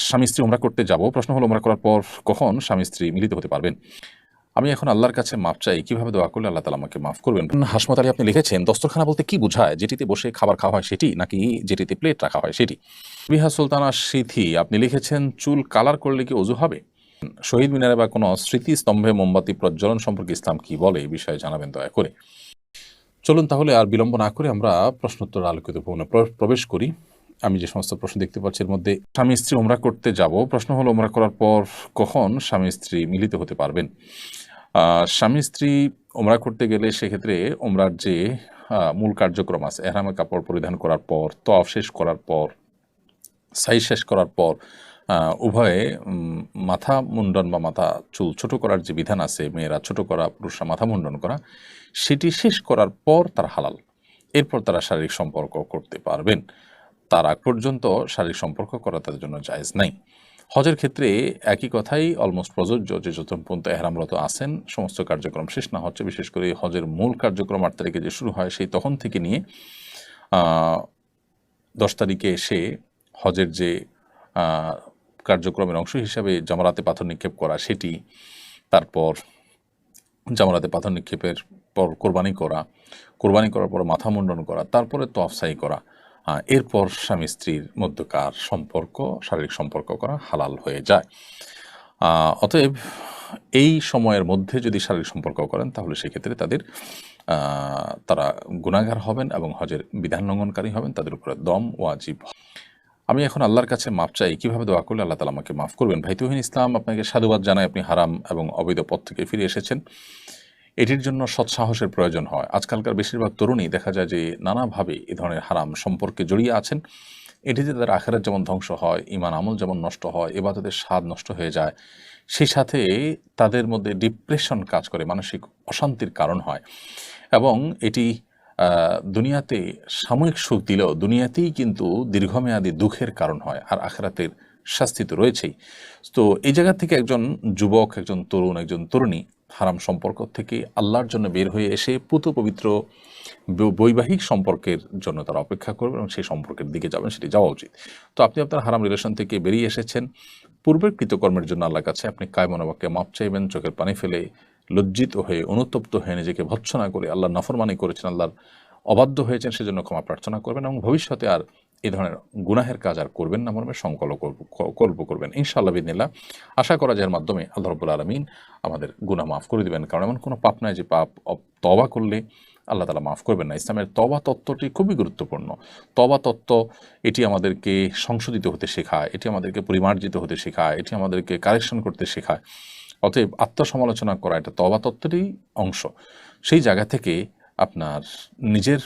স্বামী স্ত্রী উমরা করতে যাব। প্রশ্ন হলো উমরা করার পর কখন স্বামী স্ত্রী মিলিত হতে পারবেন? আমি এখন আল্লাহর কাছে মাপ চাই, কিভাবে দোয়া করলে আল্লাহ তাআলা আমাকে মাফ করবেন? হাসমত আলী আপনি লিখেছেন, দস্তরখানা বলতে কি বোঝায়? যেটিতে বসে খাবার খাওয়া হয় সেটি, নাকি যেটিতে প্লেট রাখা হয় সেটি? বিহা সুলতানা সিথি আপনি লিখেছেন, চুল কালার করলে কি অজু হবে? শহীদ মিনারে বা কোনো স্মৃতিস্তম্ভে মোমবাতি প্রজ্বলন সম্পর্কে ইসলাম কি বলে, এই বিষয়ে জানাবেন দয়া করে। চলুন তাহলে আর বিলম্ব না করে আমরা প্রশ্নোত্তর আলোকিত ভবনে প্রবেশ করি। আমি যে সমস্ত প্রশ্ন দেখতে পাচ্ছি এর মধ্যে, স্বামী স্ত্রী উমরা করতে যাব। প্রশ্ন হলো উমরা করার পর কখন স্বামী স্ত্রী মিলিত হতে পারবেন? স্বামী স্ত্রী উমরা করতে গেলে সেক্ষেত্রে উমরার যে মূল কার্যক্রম আছে, এহরামের কাপড় পরিধান করার পর, তওয়াফ শেষ করার পর, সাই শেষ করার পর উভয়ে মাথা মুন্ডন বা মাথা চুল ছোট করার যে বিধান আছে, মেয়েরা ছোট করা, পুরুষরা মাথা মুন্ডন করা, সেটি শেষ করার পর তারা হালাল। এরপর তারা শারীরিক সম্পর্ক করতে পারবেন। তার আগ পর্যন্ত শারীরিক সম্পর্ক করা তাদের জন্য জায়েজ নাই। হজের ক্ষেত্রে একই কথাই অলমোস্ট প্রযোজ্য, যে যতক্ষণ পর্যন্ত এহরামরত আছেন সমস্ত কার্যক্রম শেষ না হচ্ছে, বিশেষ করে হজের মূল কার্যক্রম 8 তারিখে যে শুরু হয়, সেই তখন থেকে নিয়ে 10 তারিখে এসে হজের যে কার্যক্রমের অংশ হিসাবে জামারাতে পাথর নিক্ষেপ করা সেটি, তারপর জামারাতে পাথর নিক্ষেপের পর কোরবানি করার পর মাথা মুন্ডন করা, তারপরে তওয়াফ সাই করা, এরপর স্বামী স্ত্রীর মধ্যকার সম্পর্ক, শারীরিক সম্পর্ক করা হালাল হয়ে যায়। অতএব এই সময়ের মধ্যে যদি শারীরিক সম্পর্ক করেন তাহলে সেক্ষেত্রে তারা গুনাহগার হবেন এবং হজের বিধান লঙ্ঘনকারী হবেন, তাদের উপরে দম ওয়াজিব। আমি এখন আল্লাহর কাছে মাপ চাই, কিভাবে দোয়া করলে আল্লাহ তাআলা আমাকে মাফ করবেন? ভাই তুহিন ইসলাম, আপনাকে সাধুবাদ জানাই, আপনি হারাম এবং অবৈধ পথ থেকে ফিরে এসেছেন। এটির জন্য সৎসাহসের প্রয়োজন হয়। আজকালকার বেশিরভাগ তরুণী দেখা যায় যে নানাভাবে এ ধরনের হারাম সম্পর্কে জড়িয়ে আছেন। এটিতে তাদের আখিরাত যেমন ধ্বংস হয়, ঈমান আমল যেমন নষ্ট হয়, ইবাদতের স্বাদ নষ্ট হয়ে যায়, সেই সাথে তাদের মধ্যে ডিপ্রেশন কাজ করে, মানসিক অশান্তির কারণ হয় এবং এটি দুনিয়াতে সাময়িক সুখ দিলেও দুনিয়াতেই কিন্তু দীর্ঘমেয়াদী দুঃখের কারণ হয়, আর আখিরাতের শাস্তি তো রয়েছেই। তো এই জায়গা থেকে একজন যুবক, একজন তরুণ, একজন তরুণী হারাম সম্পর্ক থেকে আল্লাহর জন্য বের হয়ে এসে পুত পবিত্র বৈবাহিক সম্পর্কের জন্য তারা অপেক্ষা করবে এবং সেই সম্পর্কের দিকে যাবেন, সেটি যাওয়া উচিত। তো আপনি আপনার হারাম রিলেশন থেকে বেরিয়ে এসেছেন, পূর্বের কৃতকর্মের জন্য আল্লাহর কাছে আপনি কায়মনোবাক্যে মাপ চাইবেন, চোখের পানি ফেলে, লজ্জিত হয়ে, অনুতপ্ত হয়ে, নিজেকে ভৎসনা করে, আল্লাহর নাফরমানি করেছেন, আল্লাহর অবাধ্য হয়েছেন, সেজন্য ক্ষমা প্রার্থনা করবেন এবং ভবিষ্যতে আর এই ধরনের গুনাহের কাজ আর করবেন না মর্মে সংকল্প করবেন ইনশাআল্লাহ বিদিনিল্লাহ। আশা করা যায় এর মাধ্যমে আল্লাহ রাব্বুল আলামিন আমাদের গুনাহ মাফ করে দিবেন, কারণ এমন কোনো পাপ নাই যে পাপ তওবা করলে আল্লাহ তাআলা মাফ করবেন না। ইসলামের তওবা তত্ত্বটি খুবই গুরুত্বপূর্ণ। তওবা তত্ত্ব এটি আমাদেরকে সংশোধিত হতে শেখায়, এটি আমাদেরকে পরিমার্জিত হতে শেখায়, এটি আমাদেরকে কারেকশন করতে শেখায়। অতএব আত্মসমালোচনা করা এটা তওবা তত্ত্বেরই অংশ। সেই জায়গা থেকে আপনার নিজের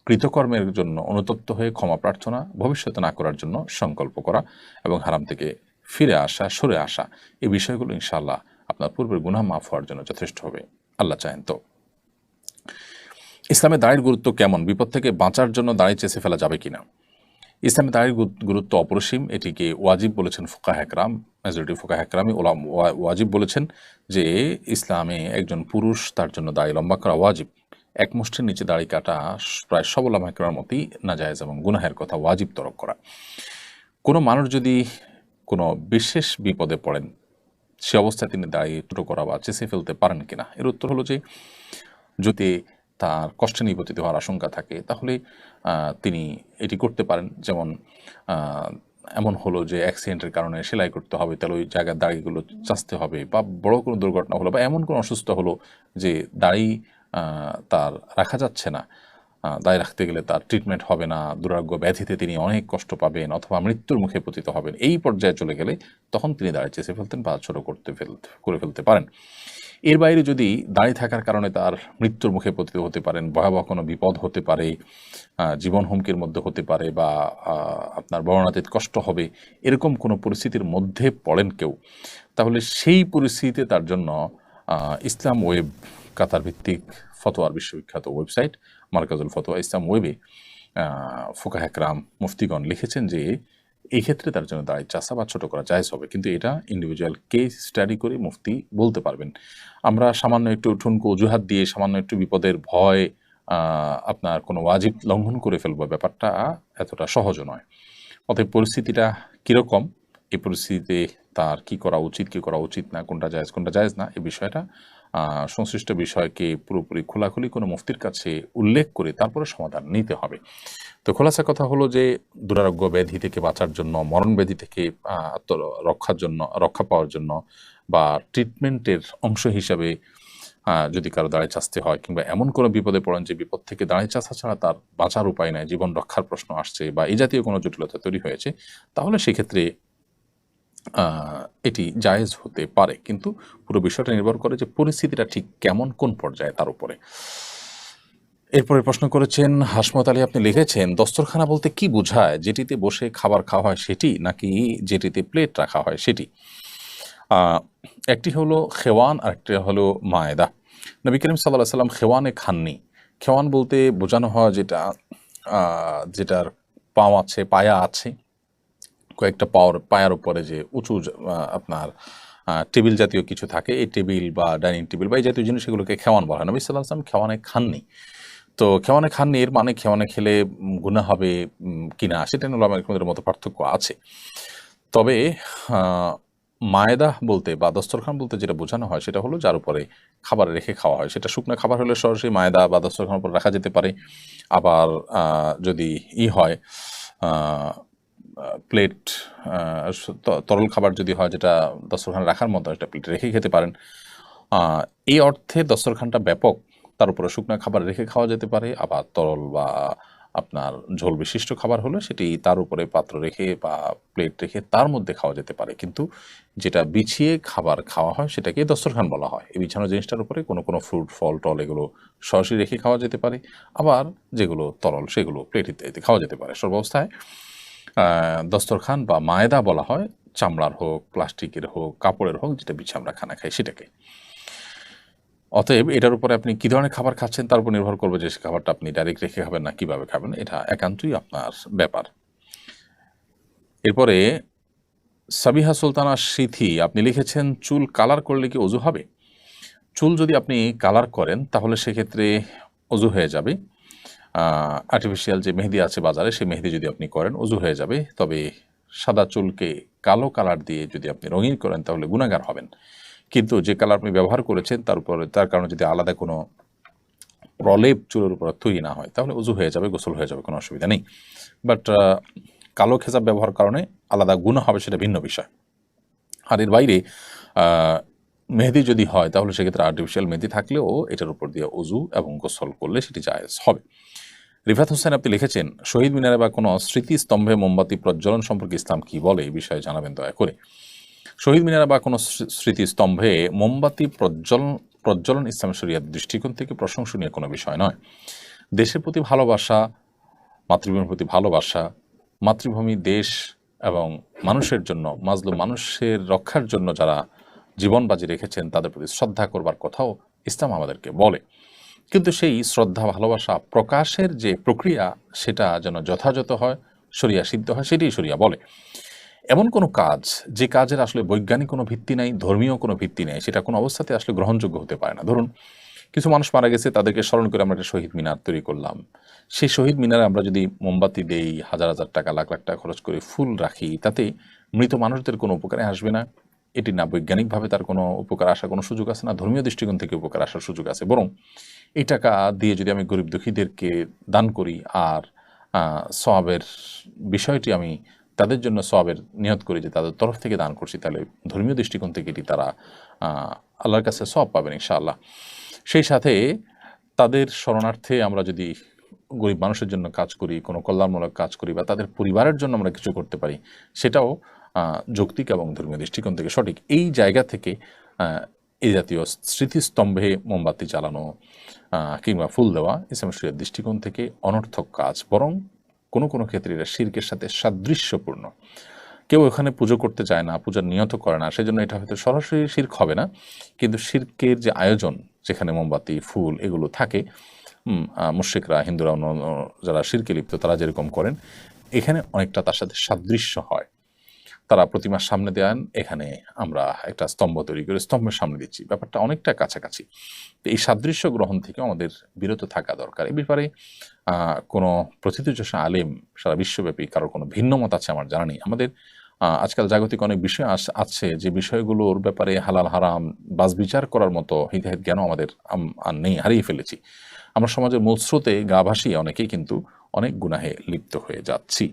কৃতকর্মের জন্য অনুতপ্ত হয়ে ক্ষমা প্রার্থনা, ভবিষ্যতে না করার জন্য সংকল্প করা এবং হারাম থেকে ফিরে আসা, সরে আসা, এই বিষয়গুলো ইনশাআল্লাহ আপনার পূর্বের গুনাহ মাফ হওয়ার জন্য যথেষ্ট হবে, আল্লাহ চাহেন তো। ইসলামে দাড়ির গুরুত্ব কেমন? বিপদ থেকে বাঁচার জন্য দাড়ি চেঁচে ফেলা যাবে কিনা? ইসলামে দাড়ির গুরুত্ব অপরিসীম। এটিকে ওয়াজিব বলেছেন ফুকাহা একরাম, মেজরিটি ফুকাহা একরামই ওয়াজিব বলেছেন যে ইসলামে একজন পুরুষ, তার জন্য দাড়ি লম্বা করা ওয়াজিব। এক মুষ্টির নিচে দাড়ি কাটা প্রায় সব উলামা একরামের মতই নাজায়েজ এবং গুনাহের কথা ওয়াজিব তরক করা। কোনো মানুষ যদি কোনো বিশেষ বিপদে পড়েন, সে অবস্থায় তিনি দাড়ি ছোট করা বা চেঁচে ফেলতে পারেন কিনা? এর উত্তর হলো যে যদি তার কষ্টে নিপতিত হওয়ার আশঙ্কা থাকে তাহলে তিনি এটি করতে পারেন। যেমন এমন হলো যে অ্যাক্সিডেন্টের কারণে সেলাই করতে হবে, তাহলে ওই জায়গার দাড়িগুলো চাঁচতে হবে, বা বড় কোনো দুর্ঘটনা হলো বা এমন কোনো অসুস্থ হলো যে দাড়ি তার রাখা যাচ্ছে না, দায় রাখতে গেলে তার ট্রিটমেন্ট হবে না, দুরারোগ্য ব্যাধিতে তিনি অনেক কষ্ট পাবেন অথবা মৃত্যুর মুখে পতিত হবেন, এই পর্যায়ে চলে গেলে তখন তিনি দাড়ি চেঁচে ফেলতেন বা ছোটো করে ফেলতে পারেন। এর বাইরে যদি দাঁড়িয়ে থাকার কারণে তার মৃত্যুর মুখে পতিত হতে পারেন, ভয়াবহ কোনো বিপদ হতে পারে, জীবন হুমকির মধ্যে হতে পারে, বা আপনার বর্ণনাতীত কষ্ট হবে, এরকম কোনো পরিস্থিতির মধ্যে পড়েন কেউ, তাহলে সেই পরিস্থিতিতে তার জন্য ইসলাম ওয়েব, কাতার ভিত্তিক ফতোয়ার বিশ্ববিখ্যাত ওয়েবসাইট মার্কাজুল ফতোয়া ইসলাম ওয়েবে ফুকাহা একরাম মুফতিগণ লিখেছেন যে এই ক্ষেত্রে তার জন্য দাড়ি চাষা বা ছোটো করা জায়েজ হবে, কিন্তু এটা ইন্ডিভিজুয়াল কেস স্টাডি করে মুফতি বলতে পারবেন। আমরা সামান্য একটু ঠুনকো অজুহাত দিয়ে, সামান্য একটু বিপদের ভয় আপনার কোনো ওয়াজিব লঙ্ঘন করে ফেলবো, ব্যাপারটা এতটা সহজ নয়। অতএব পরিস্থিতিটা কীরকম এই পরিস্থিতিতে তার কি করা উচিত না, কোনটা জায়েজ না, এই বিষয়টা সংশ্লিষ্ট বিষয়কে পুরোপুরি খোলাখুলি কোনো মুফতির কাছে উল্লেখ করে তারপরে সমাধান নিতে হবে। তো খোলাসা কথা হলো যে দুরারোগ্য ব্যাধি থেকে বাঁচার জন্য, মরণ ব্যাধি থেকে রক্ষা পাওয়ার জন্য বা ট্রিটমেন্টের অংশ হিসাবে যদি কারো দাঁড়ায় চাচতে হয়, কিংবা এমন কোনো বিপদে পড়েন যে বিপদ থেকে দাঁড়ায় চাচা ছাড়া তার বাঁচার উপায় নাই, জীবন রক্ষার প্রশ্ন আসছে বা এই জাতীয় কোনো জটিলতা তৈরি হয়েছে, তাহলে সেক্ষেত্রে এটি জায়েজ হতে পারে। কিন্তু পুরো বিষয়টা নির্ভর করে যে পরিস্থিতিটা ঠিক কেমন, কোন পর্যায়ে, তার উপরে। এরপরে প্রশ্ন করেছেন হাসমত আলী, আপনি লিখেছেন দস্তরখানা বলতে কি বোঝায়? যেটিতে বসে খাবার খাওয়া হয় সেটি, নাকি যেটিতে প্লেট রাখা হয় সেটি? একটি হলো খেওয়ান আর একটি হলো মায়েদা। নবী করিম সাল্লাল্লাহু আলাইহি সাল্লাম খেওয়ানে খাননি। খেওয়ান বলতে বোঝানো হয় যেটার পায়া আছে, কয়েকটা পায়ার উপরে যে উঁচু আপনার টেবিল জাতীয় কিছু থাকে, এই টেবিল বা ডাইনিং টেবিল বা এই জাতীয় জিনিস, সেগুলোকে খেওয়ান বলা হয়। নবী সাল্লাল্লাহু আলাইহি ওয়াসাল্লাম খেওয়ানে খাননি। তো খেওয়ানে খাননি এর মানে খেওয়ানে খেলে গুনাহ হবে কিনা, সেটা নিয়ে উলামায়ে মতো পার্থক্য আছে। তবে মায়েদা বলতে বা দস্তরখান বলতে যেটা বোঝানো হয় সেটা হলো যার উপরে খাবার রেখে খাওয়া হয়। সেটা শুকনো খাবার হলে সরাসরি মায়েদা বা দস্তরখানের উপর রাখা যেতে পারে। আবার যদি হয় প্লেট, তরল খাবার যদি হয় যেটা দস্তরখানে রাখার মতো, একটা প্লেটে রেখে খেতে পারেন। এই অর্থে দস্তরখানটা ব্যাপক। তার উপরে শুকনো খাবার রেখে খাওয়া যেতে পারে। আবার তরল বা আপনার ঝোল বিশিষ্ট খাবার হলে সেটি তার উপরে পাত্র রেখে বা প্লেট রেখে তার মধ্যে খাওয়া যেতে পারে। কিন্তু যেটা বিছিয়ে খাবার খাওয়া হয় সেটাকে দস্তরখান বলা হয়। এই বিছানো জিনিসটার উপরে কোনো ফ্রুট, ফল, টল এগুলো সরাসরি রেখে খাওয়া যেতে পারে। আবার যেগুলো তরল সেগুলো প্লেট ইত্যাদিতে খাওয়া যেতে পারে। সর্বাবস্থায় দস্তরখান বা মায়েদা বলা হয় চামড়ার হোক, প্লাস্টিকের হোক, কাপড়ের হোক, যেটা বিছে আমরা খানা খাই সেটাকে। অতএব এটার উপরে আপনি কী ধরনের খাবার খাচ্ছেন তার উপর নির্ভর করবে যে সে খাবারটা আপনি ডাইরেক্ট রেখে খাবেন না কীভাবে খাবেন, এটা একান্তই আপনার ব্যাপার। এরপরে সাবিহা সুলতানা সিথি, আপনি লিখেছেন চুল কালার করলে কি অজু হবে? চুল যদি আপনি কালার করেন তাহলে সেক্ষেত্রে অজু হয়ে যাবে। আর্টিফিশিয়াল যে মেহেদি আছে বাজারে, সেই মেহেদি যদি আপনি করেন অজু হয়ে যাবে। তবে সাদা চুলকে কালো কালার দিয়ে যদি আপনি রঙিন করেন তাহলে গুনাহগার হবেন। কিন্তু যে কালার আপনি ব্যবহার করেছেন তার কারণে যদি আলাদা কোনো প্রলেপ চুলের উপর তৈরি না হয় তাহলে অজু হয়ে যাবে, গোসল হয়ে যাবে, কোনো অসুবিধা নেই। বাট কালো খেজাব ব্যবহার কারণে আলাদা গুনাহ হবে, সেটা ভিন্ন বিষয়। আর এর বাইরে মেহেদি যদি হয় তাহলে সেক্ষেত্রে আর্টিফিশিয়াল মেহেদি থাকলেও এটার উপর দিয়ে অজু এবং গোসল করলে সেটি জায়েজ হবে। রিফাত হোসেন, আপনি লিখেছেন শহীদ মিনারে বা কোনো স্মৃতিস্তম্ভে মোমবাতি প্রজ্বলন সম্পর্কে ইসলাম কি বলে, এই বিষয়ে জানাবেন দয়া করে। শহীদ মিনারে বা কোনো স্মৃতিস্তম্ভে মোমবাতি প্রজ্বলন ইসলাম শরিয়ার দৃষ্টিকোণ থেকে প্রশংসনীয় কোনো বিষয় নয়। দেশের প্রতি ভালোবাসা, মাতৃভূমির প্রতি ভালোবাসা, মাতৃভূমি, দেশ এবং মানুষের জন্য, মাজলুম মানুষের রক্ষার জন্য যারা জীবন বাজি রেখেছেন তাদের প্রতি শ্রদ্ধা করবার কথাও ইসলাম আমাদেরকে বলে। কিন্তু সেই শ্রদ্ধা, ভালোবাসা প্রকাশের যে প্রক্রিয়া সেটা যেন যথাযথ হয়, শরিয়া সিদ্ধ হয়, সেটাই শরিয়া বলে। এমন কোনো কাজ যে কাজের আসলে বৈজ্ঞানিক কোনো ভিত্তি নাই, ধর্মীয় কোনো ভিত্তি নেই, সেটা কোনো অবস্থাতে আসলে গ্রহণযোগ্য হতে পারে না। ধরুন কিছু মানুষ মারা গেছে, তাদেরকে স্মরণ করে আমরা একটা শহীদ মিনার তৈরি করলাম। সেই শহীদ মিনারে আমরা যদি মোমবাতি দেই, হাজার হাজার টাকা, লাখ লাখ টাকা খরচ করে ফুল রাখি, তাতে মৃত মানুষদের কোনো উপকারে আসবে না। এটি না বৈজ্ঞানিকভাবে তার কোনো উপকার আসার কোনো সুযোগ আছে, না ধর্মীয় দৃষ্টিকোণ থেকে উপকার আসার সুযোগ আছে। বরং এই টাকা দিয়ে যদি আমি গরিব দুঃখীদেরকে দান করি আর সওয়াবের বিষয়টি আমি তাদের জন্য সওয়াবের নিয়ত করি যে তাদের তরফ থেকে দান করছি, তাহলে ধর্মীয় দৃষ্টিকোণ থেকে এটি তারা আল্লাহর কাছে সওয়াব পাবেন ইনশাআল্লাহ। সেই সাথে তাদের শরণার্থে আমরা যদি গরিব মানুষের জন্য কাজ করি, কোনো কল্যাণমূলক কাজ করি বা তাদের পরিবারের জন্য আমরা কিছু করতে পারি, সেটাও যৌক্তিক এবং ধর্মীয় দৃষ্টিকোণ থেকে সঠিক। এই জায়গা থেকে এই জাতীয় স্মৃতিস্তম্ভে মোমবাতি জ্বালানো কিংবা ফুল দেওয়া ইসলাম শরিয়ার দৃষ্টিকোণ থেকে অনর্থক কাজ, বরং কোনো কোনো ক্ষেত্রে এটা শিরকের সাথে সাদৃশ্যপূর্ণ। কেউ এখানে পুজো করতে চায় না, পূজার নিয়ত করে না, সেজন্য এটা হয়তো সরাসরি শিরক হবে না, কিন্তু শিরকের যে আয়োজন, যেখানে মোমবাতি, ফুল এগুলো থাকে, মুশরিকরা, হিন্দুরা, অন্য যারা শিরকে লিপ্ত তারা যেরকম করেন, এখানে অনেকটা তার সাথে সাদৃশ্য হয়। তারা প্রতিমার সামনে দেন, এখানে আমরা একটা স্তম্ভ তৈরি করে স্তম্ভের সামনে দিচ্ছি, ব্যাপারটা অনেকটা কাছাকাছি। তো এই সাদৃশ্য গ্রহণ থেকে আমাদের বিরত থাকা দরকার। এ ব্যাপারে কোনো প্রথিতযশা আলেম সারা বিশ্বব্যাপী কারোর কোনো ভিন্ন মত আছে আমার জানা নেই। আমাদের আজকাল জাগতিক অনেক বিষয় আছে যে বিষয়গুলোর ব্যাপারে হালাল হারাম বাছবিচার করার মতো হিতাহিত জ্ঞানও আমাদের আর নেই, হারিয়ে ফেলেছি। আমরা সমাজের মূল স্রোতে গা ভাসিয়ে অনেকেই কিন্তু অনেক গুনাহে লিপ্ত হয়ে যাচ্ছি।